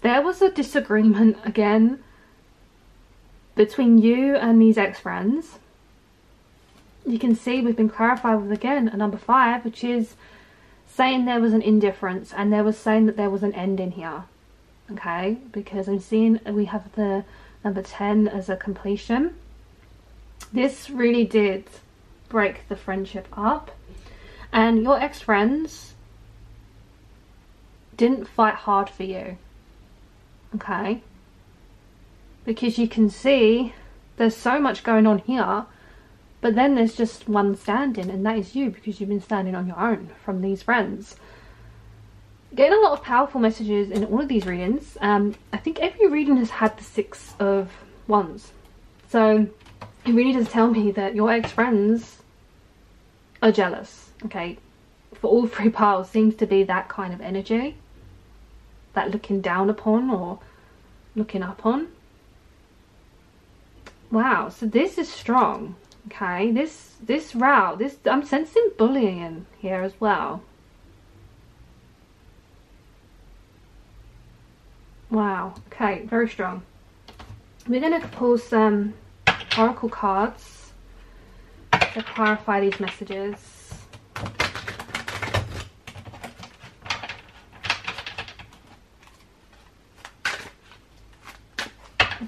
There was a disagreement again between you and these ex-friends. You can see we've been clarified with again a number 5, which is saying there was an indifference, and there was saying that there was an end in here. Okay, because I'm seeing we have the number 10 as a completion. This really did break the friendship up, and your ex-friends didn't fight hard for you. Okay, because you can see there's so much going on here, but then there's just one standing, and that is you, because you've been standing on your own from these friends. Getting a lot of powerful messages in all of these readings. I think every reading has had the Six of Wands, so it really does tell me that your ex-friends are jealous. Okay, for all 3 piles seems to be that kind of energy, that looking down upon or looking up on. Wow, so this is strong. Okay, this row, I'm sensing bullying here as well. Wow, okay, very strong. We're going to pull some oracle cards to clarify these messages.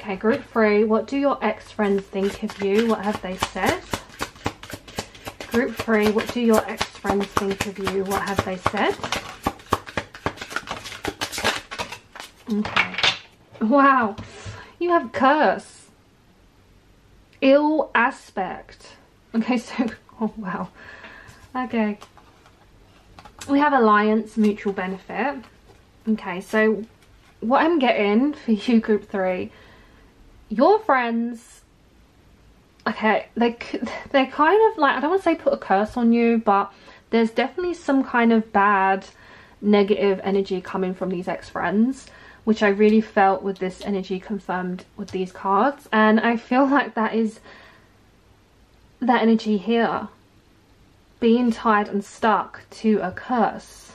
Okay, group 3, what do your ex-friends think of you? What have they said? Group 3, what do your ex-friends think of you? What have they said? Okay. Wow. You have curse. Ill aspect. Okay, so... Oh, wow. Okay. We have alliance, mutual benefit. Okay, so what I'm getting for you, group 3, your friends, okay, they're kind of like, I don't want to say put a curse on you, but there's definitely some kind of bad, negative energy coming from these ex-friends, which I really felt with this energy confirmed with these cards. And I feel like that is that energy here, being tied and stuck to a curse.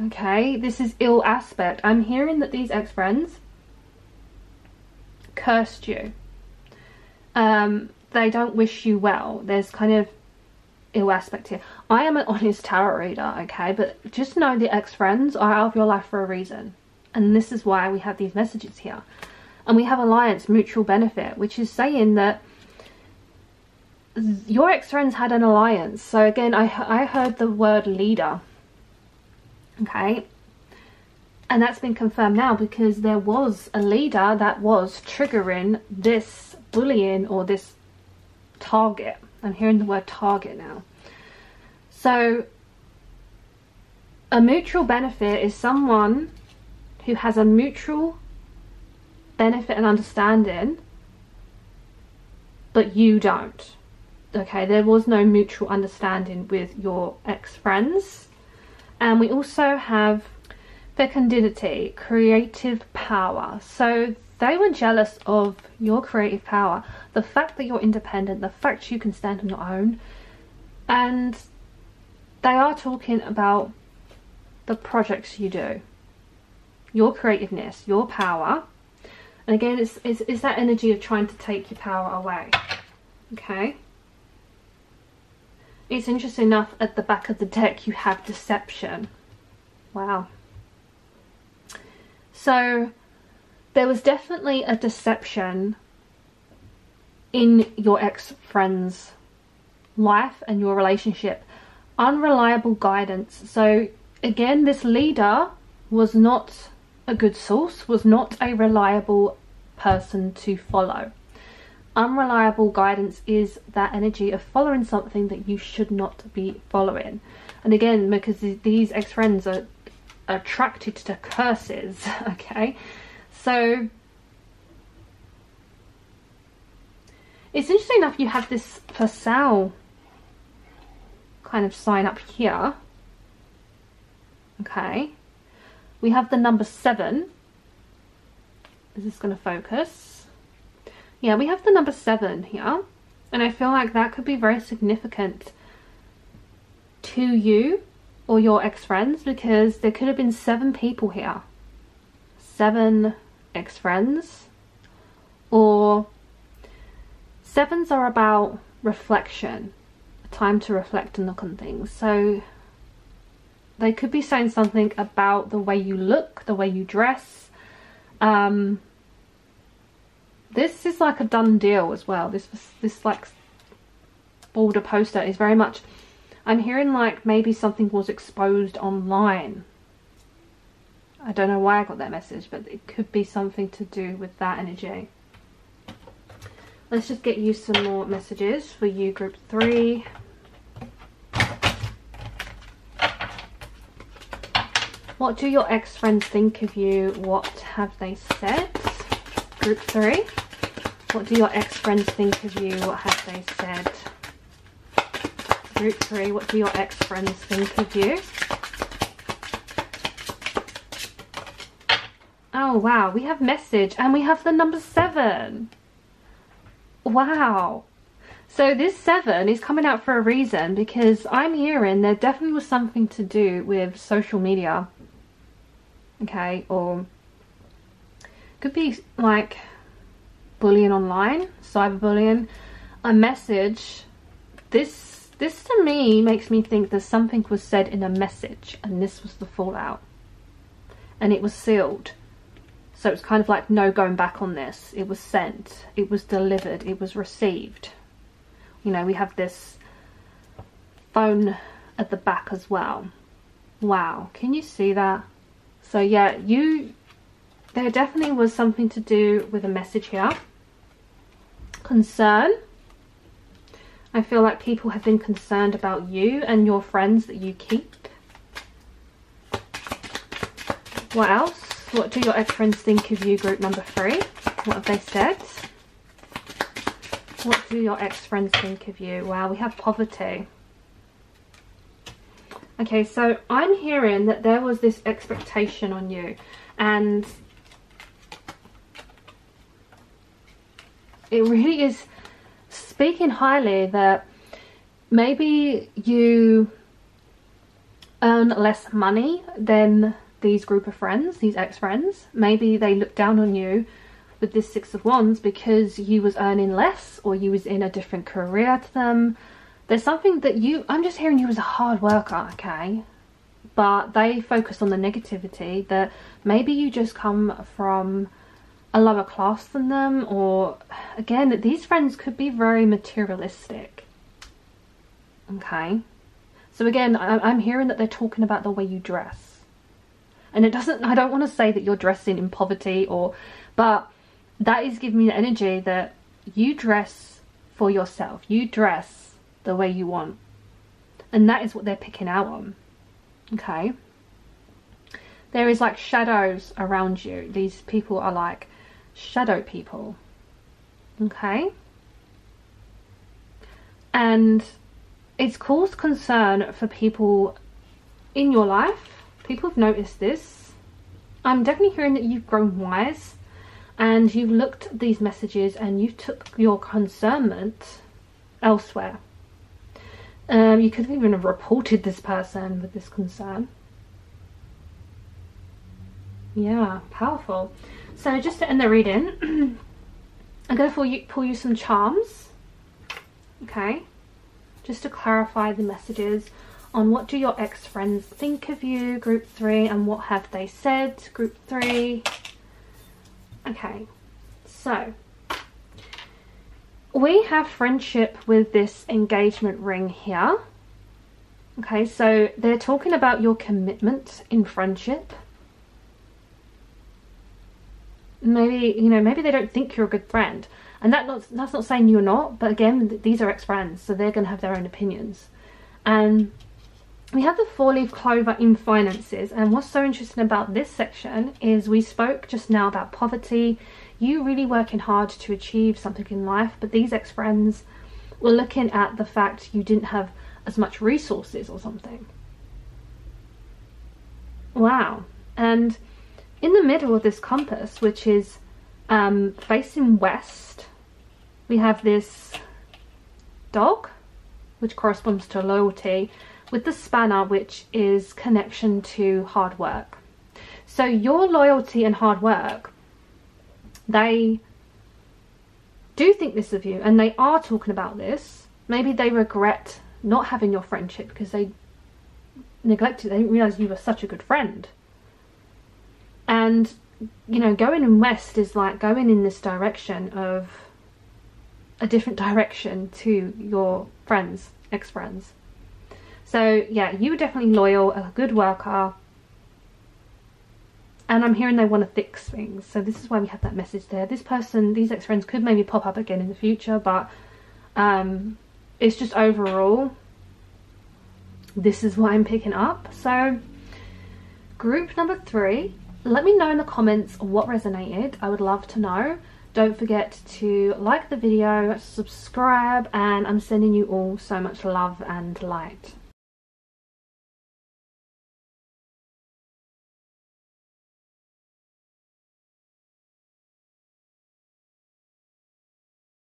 Okay, this is ill aspect. I'm hearing that these ex-friends cursed you. They don't wish you well. There's kind of ill aspect here. I am an honest tarot reader, okay, but just know the ex-friends are out of your life for a reason, and this is why we have these messages here. And we have alliance, mutual benefit, which is saying that your ex-friends had an alliance. So again, I heard the word leader, okay, and that's been confirmed now because there was a leader that was triggering this bullying or this target. I'm hearing the word target now. So a mutual benefit is someone who has a mutual benefit and understanding, but you don't. Okay, there was no mutual understanding with your ex-friends. And we also have fecundity, creative power. So they were jealous of your creative power, the fact that you're independent, the fact you can stand on your own. And they are talking about the projects you do, your creativeness, your power. And again, it's that energy of trying to take your power away. Okay. It's interesting enough, at the back of the deck you have deception. Wow. So there was definitely a deception in your ex-friend's life and your relationship. Unreliable guidance. So again, this leader was not a good source, was not a reliable person to follow. Unreliable guidance is that energy of following something that you should not be following. And again, because these ex-friends are attracted to curses, okay? So it's interesting enough, you have this for sale kind of sign up here. Okay. We have the number 7. Is this going to focus? Yeah, we have the number 7 here. And I feel like that could be very significant to you or your ex-friends, because there could have been 7 people here. 7 ex-friends. Or 7s are about reflection. A time to reflect and look on things. So they could be saying something about the way you look, the way you dress. This is like a done deal as well. This like border poster is very much, I'm hearing like maybe something was exposed online. I don't know why I got that message, but it could be something to do with that energy. Let's just get you some more messages for you, group 3. What do your ex-friends think of you? What have they said? Group 3. What do your ex-friends think of you? What have they said? Group 3. What do your ex-friends think of you? Oh wow, we have message and we have the number 7. Wow. So this 7 is coming out for a reason, because I'm hearing there definitely was something to do with social media. Okay, or could be like bullying online, cyberbullying, a message. This to me makes me think that something was said in a message and this was the fallout. And it was sealed. So it's kind of like no going back on this. It was sent, it was delivered, it was received. You know, we have this phone at the back as well. Wow, can you see that? So yeah, there definitely was something to do with a message here. Concern. I feel like people have been concerned about you and your friends that you keep. What else? What do your ex-friends think of you, group number 3? What have they said? What do your ex-friends think of you? Wow, we have poverty. Okay, so I'm hearing that there was this expectation on you, and it really is speaking highly that maybe you earn less money than these group of friends, these ex-friends. Maybe they look down on you with this 6 of Wands because you was earning less, or you was in a different career to them. There's something that I'm just hearing you as a hard worker, okay? But they focus on the negativity, that maybe you just come from a lower class than them, or again, these friends could be very materialistic. Okay, so again, I'm hearing that they're talking about the way you dress, and I don't want to say that you're dressing in poverty, but that is giving me the energy that you dress for yourself, you dress the way you want, and that is what they're picking out on. Okay, there is like shadows around you. These people are like shadow people. Okay, and it's caused concern for people in your life. People have noticed this. I'm definitely hearing that you've grown wise, and you've looked at these messages and you took your concernment elsewhere. You could have even reported this person with this concern. Yeah, powerful. So just to end the reading, I'm going to pull you some charms. Okay, just to clarify the messages on what do your ex-friends think of you, group 3, and what have they said, group 3. Okay, so we have friendship with this engagement ring here. Okay, so they're talking about your commitment in friendship. Maybe, you know, maybe they don't think you're a good friend, and that's not saying you're not, but again, these are ex-friends, so they're going to have their own opinions. And we have the 4-leaf clover in finances, and what's so interesting about this section is we spoke just now about poverty, you really working hard to achieve something in life, but these ex-friends were looking at the fact you didn't have as much resources or something. Wow. And in the middle of this compass, which is facing west, we have this dog, which corresponds to loyalty, with the spanner, which is connection to hard work. So your loyalty and hard work, they do think this of you, and they are talking about this. Maybe they regret not having your friendship because they neglected, they didn't realize you were such a good friend. And you know, going in west is like going in this direction of a different direction to your friends, ex-friends. So yeah, you were definitely loyal, a good worker, and I'm hearing they want to fix things. So this is why we have that message there. This person, these ex-friends could maybe pop up again in the future, but it's just overall, this is what I'm picking up. So group number 3, let me know in the comments what resonated. I would love to know. Don't forget to like the video, subscribe, and I'm sending you all so much love and light.